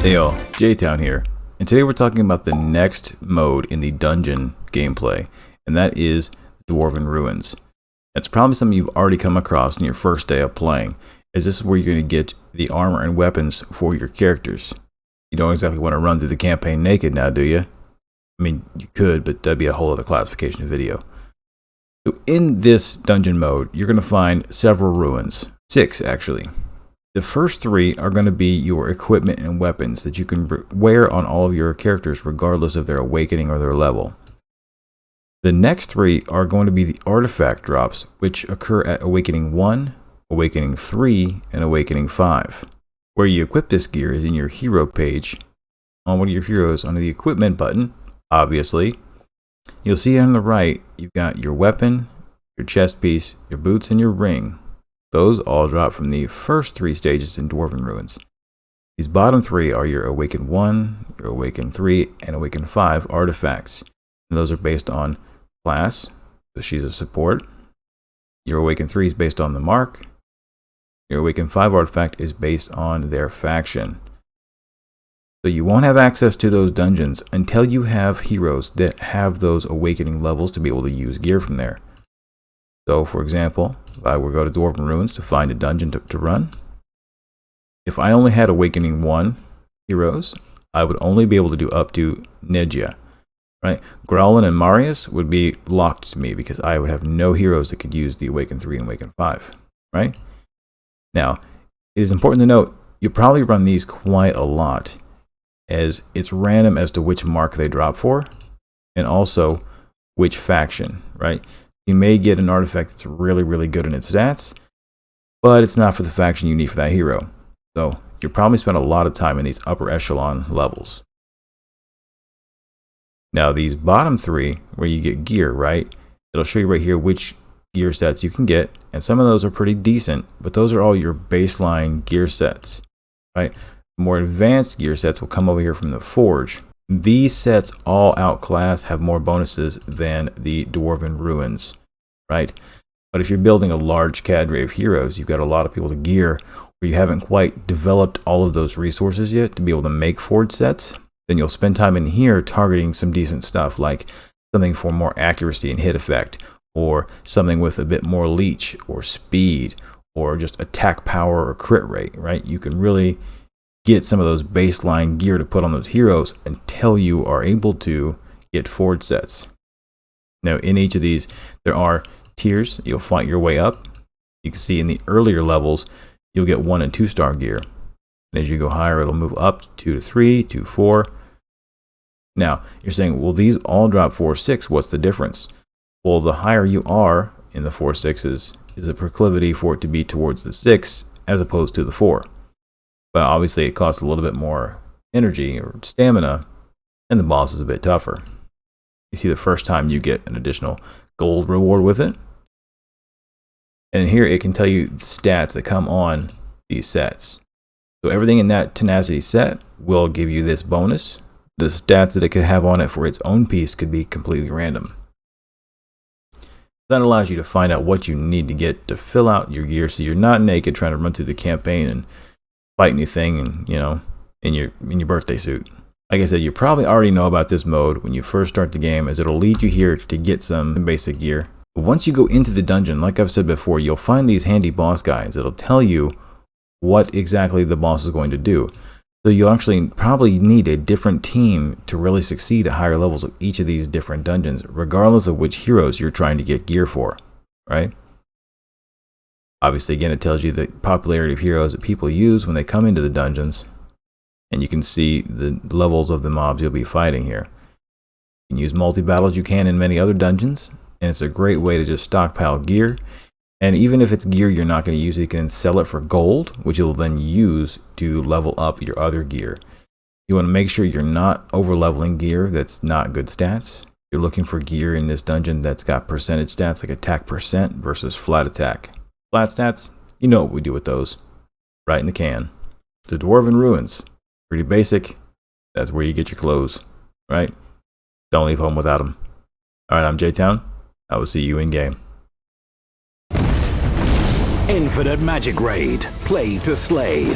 Hey y'all, J-Town here, and today we're talking about the next mode in the dungeon gameplay, and that is Dwarven Ruins. That's probably something you've already come across in your first day of playing, as this is where you're going to get the armor and weapons for your characters. You don't exactly want to run through the campaign naked now, do you? I mean, you could, but that'd be a whole other classification video. So in this dungeon mode, you're going to find several ruins. 6, actually. The first 3 are going to be your equipment and weapons that you can wear on all of your characters regardless of their awakening or their level. The next 3 are going to be the artifact drops, which occur at Awakening 1, Awakening 3, and Awakening 5. Where you equip this gear is in your hero page on one of your heroes under the equipment button, obviously. You'll see on the right, you've got your weapon, your chest piece, your boots, and your ring. Those all drop from the first 3 stages in Dwarven Ruins. These bottom 3 are your Awaken 1, your Awaken 3, and Awaken 5 artifacts. And those are based on class, so she's a support. Your Awaken 3 is based on the mark. Your Awaken 5 artifact is based on their faction. So you won't have access to those dungeons until you have heroes that have those awakening levels to be able to use gear from there. So, for example, if I were to go to Dwarven Ruins to find a dungeon to run, if I only had Awakening 1 heroes, I would only be able to do up to Nedja, right? Growlin and Marius would be locked to me because I would have no heroes that could use the Awaken 3 and Awaken 5, right? Now, it is important to note, you'll probably run these quite a lot, as it's random as to which mark they drop for, and also which faction, right? You may get an artifact that's really, really good in its stats, but it's not for the faction you need for that hero. So you'll probably spend a lot of time in these upper echelon levels. Now these bottom 3, where you get gear, right? It'll show you right here which gear sets you can get, and some of those are pretty decent, but those are all your baseline gear sets, right? More advanced gear sets will come over here from the Forge. These sets all outclass, have more bonuses than the Dwarven Ruins, right? But if you're building a large cadre of heroes, you've got a lot of people to gear, where you haven't quite developed all of those resources yet to be able to make Forge sets, then you'll spend time in here targeting some decent stuff, like something for more accuracy and hit effect, or something with a bit more leech or speed, or just attack power or crit rate, right? You can really get some of those baseline gear to put on those heroes until you are able to get Forge sets. Now in each of these there are tiers. You'll fight your way up. You can see in the earlier levels you'll get 1 and 2 star gear, and as you go higher it'll move up 2 to 3 to 4. Now you're saying, well, these all drop 4/6. What's the difference? Well, the higher you are in the 4/6s is a proclivity for it to be towards the 6 as opposed to the 4. But obviously it costs a little bit more energy or stamina, and the boss is a bit tougher. You see the first time you get an additional gold reward with it. And here it can tell you the stats that come on these sets. So everything in that tenacity set will give you this bonus. The stats that it could have on it for its own piece could be completely random. That allows you to find out what you need to get to fill out your gear, so you're not naked trying to run through the campaign and fight anything, and in your birthday suit. Like I said, you probably already know about this mode when you first start the game, as it'll lead you here to get some basic gear. But once you go into the dungeon, like I've said before, you'll find these handy boss guides that'll tell you what exactly the boss is going to do. So you'll actually probably need a different team to really succeed at higher levels of each of these different dungeons, regardless of which heroes you're trying to get gear for, right? Obviously, again, it tells you the popularity of heroes that people use when they come into the dungeons, and you can see the levels of the mobs you'll be fighting here. You can use multi-battles you can in many other dungeons, and it's a great way to just stockpile gear. And even if it's gear you're not going to use, you can sell it for gold, which you'll then use to level up your other gear. You want to make sure you're not over-leveling gear that's not good stats. You're looking for gear in this dungeon that's got percentage stats, like attack percent versus flat attack. Flat stats, you know what we do with those. Right in the can. The Dwarven Ruins. Pretty basic. That's where you get your clothes, right? Don't leave home without them. Alright, I'm J-Town. I will see you in game. Infinite Magic Raid. Play to slay.